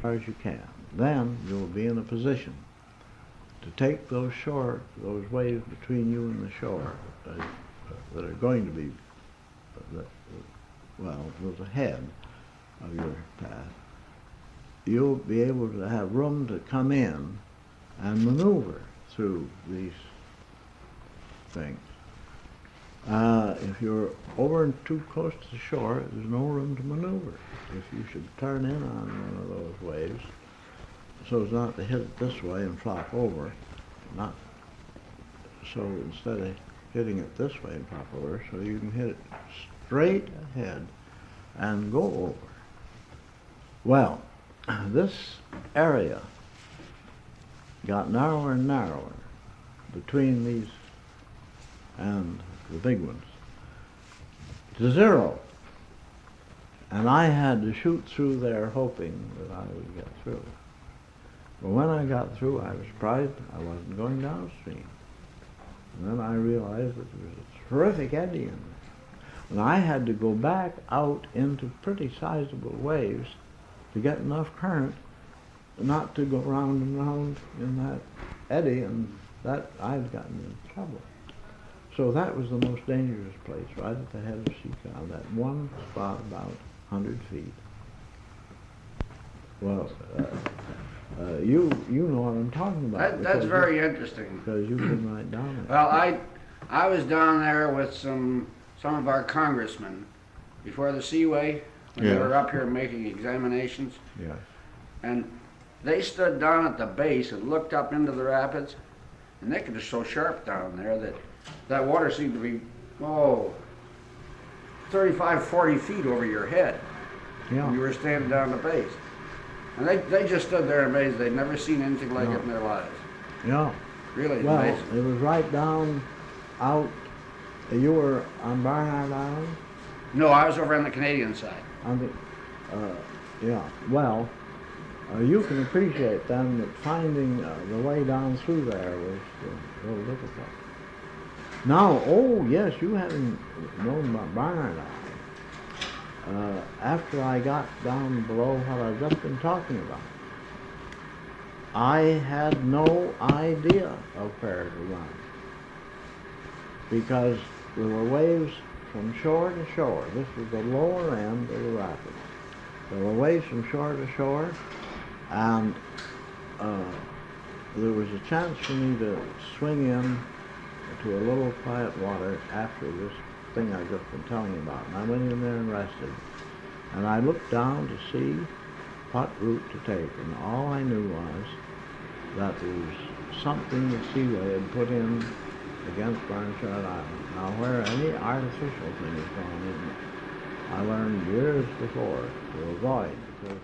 far as you can. Then you'll be in a position to take those waves between you and the shore that are going to be, the head of your path. You'll be able to have room to come in and maneuver through these things. If you're over too close to the shore, there's no room to maneuver. If you should turn in on one of those waves, so as not to hit it this way and flop over, so instead of hitting it this way and flop over, so you can hit it straight ahead and go over. Well, this area got narrower and narrower between these and the big ones to zero. And I had to shoot through there hoping that I would get through. But when I got through, I was surprised I wasn't going downstream. And then I realized that there was a terrific eddy in there. And I had to go back out into pretty sizable waves to get enough current not to go round and round in that eddy, and that I'd gotten in trouble. So that was the most dangerous place, right at the head of Seaway, that one spot about 100 feet. Well, you know what I'm talking about. That's very interesting. Because you've been right down there. Well, I was down there with some of our congressmen before the Seaway, when they were up here making examinations. Yes. And they stood down at the base and looked up into the rapids, and they could just so sharp down there that water seemed to be, 35, 40 feet over your head. Yeah. When you were standing down the base. And they just stood there amazed. They'd never seen anything like it in their lives. Yeah. Really well, amazing. It was right down out. You were on Barnard Island? No, I was over on the Canadian side. On the, yeah. Well, you can appreciate then that finding the way down through there was a little difficult. Now, yes, you haven't known about Barnard Island. After I got down below what I've just been talking about, I had no idea of where to run, because there were waves from shore to shore. This was the lower end of the rapids. There were waves from shore to shore, and there was a chance for me to swing in to a little quiet water after this thing I've just been telling you about. And I went in there and rested. And I looked down to see what route to take. And all I knew was that there was something that Seaway had put in against Barnard Island. Now, where any artificial thing has gone in, I learned years before to avoid, because